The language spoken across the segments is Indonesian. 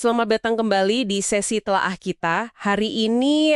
Selamat datang kembali di sesi telaah kita. Hari ini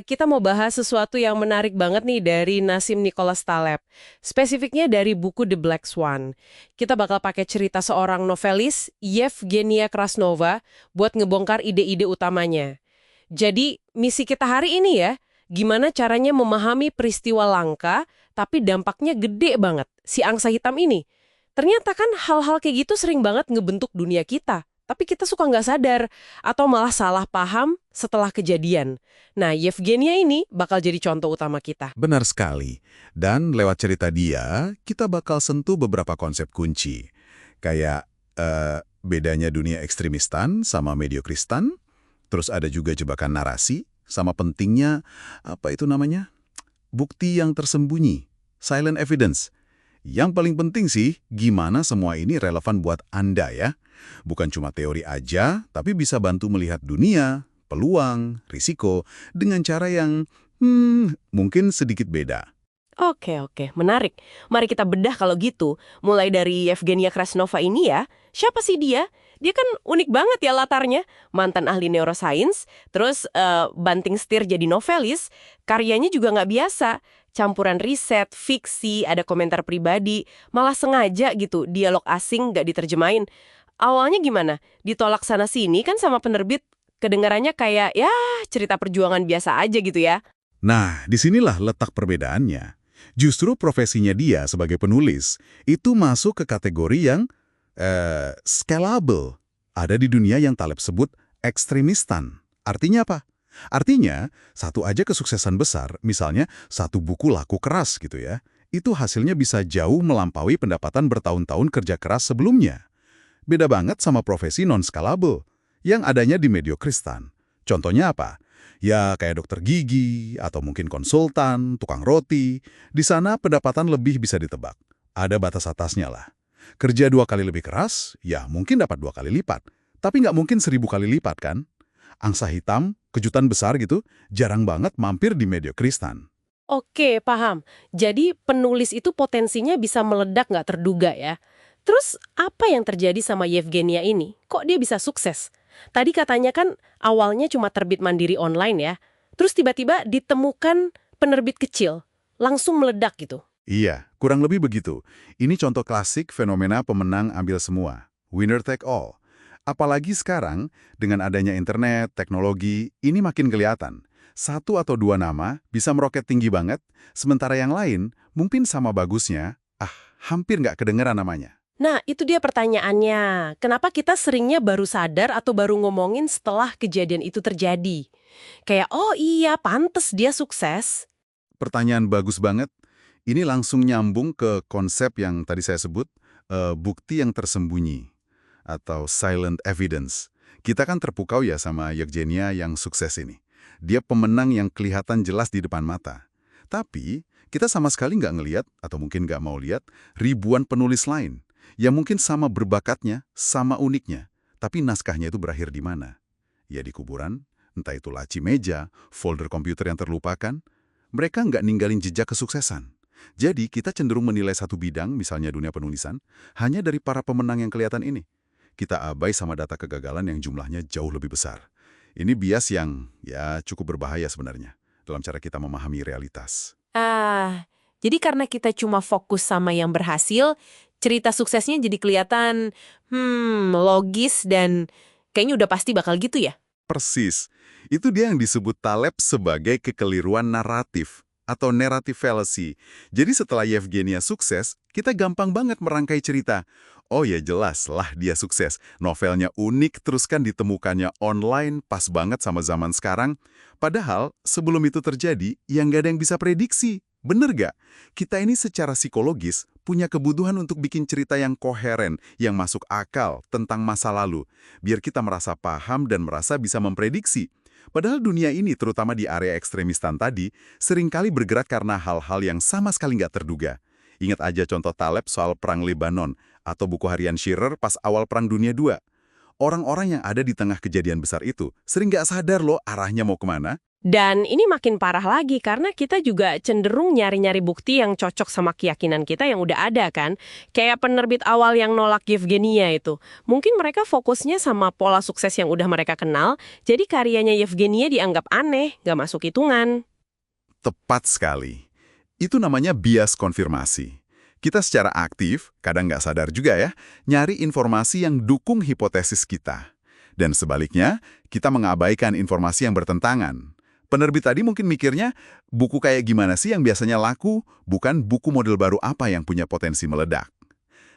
kita mau bahas sesuatu yang menarik banget nih dari Nassim Nicholas Taleb. Spesifiknya dari buku The Black Swan. Kita bakal pakai cerita seorang novelis, Yevgenia Krasnova, buat ngebongkar ide-ide utamanya. Jadi, misi kita hari ini ya, gimana caranya memahami peristiwa langka, tapi dampaknya gede banget, si angsa hitam ini. Ternyata kan hal-hal kayak gitu sering banget ngebentuk dunia kita. Tapi kita suka nggak sadar, atau malah salah paham setelah kejadian. Nah, Yevgenia ini bakal jadi contoh utama kita. Benar sekali. Dan lewat cerita dia, kita bakal sentuh beberapa konsep kunci. Kayak bedanya dunia ekstremistan sama mediokristan, terus ada juga jebakan narasi, sama pentingnya, bukti yang tersembunyi, silent evidence. Yang paling penting sih, gimana semua ini relevan buat Anda ya. Bukan cuma teori aja, tapi bisa bantu melihat dunia, peluang, risiko, dengan cara yang mungkin sedikit beda. Oke, menarik. Mari kita bedah kalau gitu. Mulai dari Yevgenia Krasnova ini ya. Siapa sih dia? Dia kan unik banget ya latarnya. Mantan ahli neuroscience, terus banting setir jadi novelis. Karyanya juga nggak biasa. Campuran riset, fiksi, ada komentar pribadi. Malah sengaja gitu, dialog asing nggak diterjemahin. Awalnya gimana? Ditolak sana-sini kan sama penerbit. Kedengarannya kayak, ya cerita perjuangan biasa aja gitu ya. Nah, disinilah letak perbedaannya. Justru profesinya dia sebagai penulis itu masuk ke kategori yang scalable. Ada di dunia yang Taleb sebut ekstremistan. Artinya apa? Artinya, satu aja kesuksesan besar, misalnya satu buku laku keras gitu ya, itu hasilnya bisa jauh melampaui pendapatan bertahun-tahun kerja keras sebelumnya. Beda banget sama profesi non-scalable, yang adanya di mediokristan. Contohnya apa? Ya kayak dokter gigi, atau mungkin konsultan, tukang roti. Di sana pendapatan lebih bisa ditebak. Ada batas atasnya lah. Kerja 2 kali lebih keras, ya mungkin dapat 2 kali lipat. Tapi nggak mungkin 1000 kali lipat kan? Angsa hitam, kejutan besar gitu, jarang banget mampir di mediokristan. Oke, paham. Jadi penulis itu potensinya bisa meledak nggak terduga ya. Terus apa yang terjadi sama Yevgenia ini? Kok dia bisa sukses? Tadi katanya kan awalnya cuma terbit mandiri online ya. Terus tiba-tiba ditemukan penerbit kecil. Langsung meledak gitu. Iya, kurang lebih begitu. Ini contoh klasik fenomena pemenang ambil semua. Winner take all. Apalagi sekarang, dengan adanya internet, teknologi, ini makin kelihatan. Satu atau dua nama bisa meroket tinggi banget, sementara yang lain mungkin sama bagusnya, hampir nggak kedengeran namanya. Nah, itu dia pertanyaannya. Kenapa kita seringnya baru sadar atau baru ngomongin setelah kejadian itu terjadi? Kayak, oh iya, pantes dia sukses. Pertanyaan bagus banget. Ini langsung nyambung ke konsep yang tadi saya sebut, bukti yang tersembunyi, atau silent evidence. Kita kan terpukau ya sama Yevgenia yang sukses ini. Dia pemenang yang kelihatan jelas di depan mata. Tapi, kita sama sekali nggak ngelihat, atau mungkin nggak mau lihat, ribuan penulis lain yang mungkin sama berbakatnya, sama uniknya, tapi naskahnya itu berakhir di mana? Ya di kuburan, entah itu laci meja, folder komputer yang terlupakan, mereka nggak ninggalin jejak kesuksesan. Jadi kita cenderung menilai satu bidang, misalnya dunia penulisan, hanya dari para pemenang yang kelihatan ini. Kita abai sama data kegagalan yang jumlahnya jauh lebih besar. Ini bias yang ya cukup berbahaya sebenarnya dalam cara kita memahami realitas. Jadi karena kita cuma fokus sama yang berhasil, cerita suksesnya jadi kelihatan, logis dan kayaknya udah pasti bakal gitu ya? Persis. Itu dia yang disebut Taleb sebagai kekeliruan naratif atau narrative fallacy. Jadi setelah Yevgenia sukses, kita gampang banget merangkai cerita. Oh ya jelas lah dia sukses. Novelnya unik terus kan ditemukannya online pas banget sama zaman sekarang. Padahal sebelum itu terjadi, ya nggak ada yang bisa prediksi. Bener gak? Kita ini secara psikologis punya kebutuhan untuk bikin cerita yang koheren, yang masuk akal tentang masa lalu. Biar kita merasa paham dan merasa bisa memprediksi. Padahal dunia ini, terutama di area ekstremistan tadi, seringkali bergerak karena hal-hal yang sama sekali nggak terduga. Ingat aja contoh Taleb soal Perang Lebanon, atau buku harian Shearer pas awal Perang Dunia II. Orang-orang yang ada di tengah kejadian besar itu sering nggak sadar loh arahnya mau kemana. Dan ini makin parah lagi karena kita juga cenderung nyari-nyari bukti yang cocok sama keyakinan kita yang udah ada kan. Kayak penerbit awal yang nolak Yevgenia itu. Mungkin mereka fokusnya sama pola sukses yang udah mereka kenal, jadi karyanya Yevgenia dianggap aneh, nggak masuk hitungan. Tepat sekali. Itu namanya bias konfirmasi. Kita secara aktif, kadang nggak sadar juga ya, nyari informasi yang dukung hipotesis kita. Dan sebaliknya, kita mengabaikan informasi yang bertentangan. Penerbit tadi mungkin mikirnya, buku kayak gimana sih yang biasanya laku, bukan buku model baru apa yang punya potensi meledak.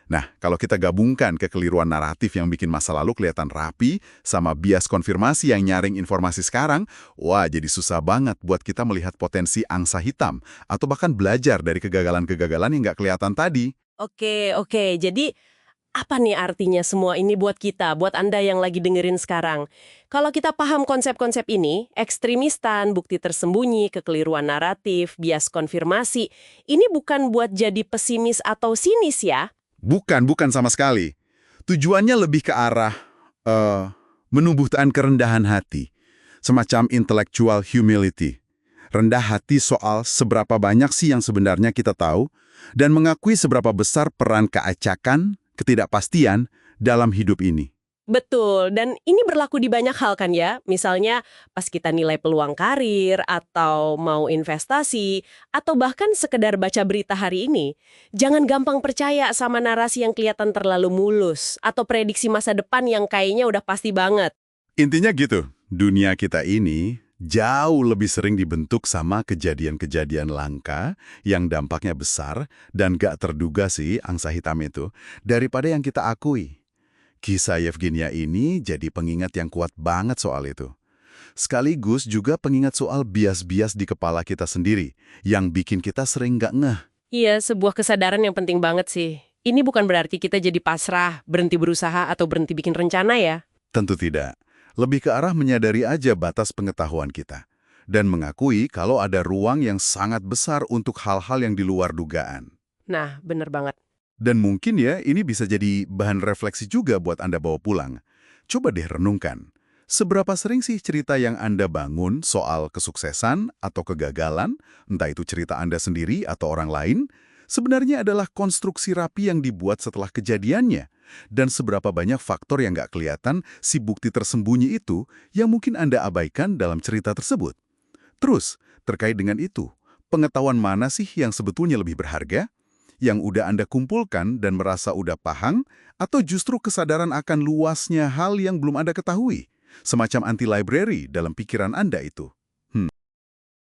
Nah, kalau kita gabungkan kekeliruan naratif yang bikin masa lalu kelihatan rapi, sama bias konfirmasi yang nyaring informasi sekarang, wah jadi susah banget buat kita melihat potensi angsa hitam, atau bahkan belajar dari kegagalan-kegagalan yang nggak kelihatan tadi. Oke. Jadi apa nih artinya semua ini buat kita, buat Anda yang lagi dengerin sekarang? Kalau kita paham konsep-konsep ini, ekstremistan, bukti tersembunyi, kekeliruan naratif, bias konfirmasi, ini bukan buat jadi pesimis atau sinis ya. Bukan sama sekali. Tujuannya lebih ke arah menumbuhkan kerendahan hati, semacam intellectual humility. Rendah hati soal seberapa banyak sih yang sebenarnya kita tahu, dan mengakui seberapa besar peran keacakan, ketidakpastian dalam hidup ini. Betul, dan ini berlaku di banyak hal kan ya. Misalnya pas kita nilai peluang karir, atau mau investasi, atau bahkan sekedar baca berita hari ini. Jangan gampang percaya sama narasi yang kelihatan terlalu mulus, atau prediksi masa depan yang kayaknya udah pasti banget. Intinya gitu, dunia kita ini jauh lebih sering dibentuk sama kejadian-kejadian langka yang dampaknya besar dan gak terduga sih angsa hitam itu, daripada yang kita akui. Kisah Yevgenia ini jadi pengingat yang kuat banget soal itu. Sekaligus juga pengingat soal bias-bias di kepala kita sendiri, yang bikin kita sering nggak ngeh. Iya, sebuah kesadaran yang penting banget sih. Ini bukan berarti kita jadi pasrah, berhenti berusaha, atau berhenti bikin rencana ya. Tentu tidak. Lebih ke arah menyadari aja batas pengetahuan kita. Dan mengakui kalau ada ruang yang sangat besar untuk hal-hal yang di luar dugaan. Nah, bener banget. Dan mungkin ya, ini bisa jadi bahan refleksi juga buat Anda bawa pulang. Coba deh renungkan. Seberapa sering sih cerita yang Anda bangun soal kesuksesan atau kegagalan, entah itu cerita Anda sendiri atau orang lain, sebenarnya adalah konstruksi rapi yang dibuat setelah kejadiannya. Dan seberapa banyak faktor yang nggak kelihatan si bukti tersembunyi itu yang mungkin Anda abaikan dalam cerita tersebut. Terus, terkait dengan itu, pengetahuan mana sih yang sebetulnya lebih berharga? Yang udah Anda kumpulkan dan merasa udah paham, atau justru kesadaran akan luasnya hal yang belum Anda ketahui? Semacam anti-library dalam pikiran Anda itu.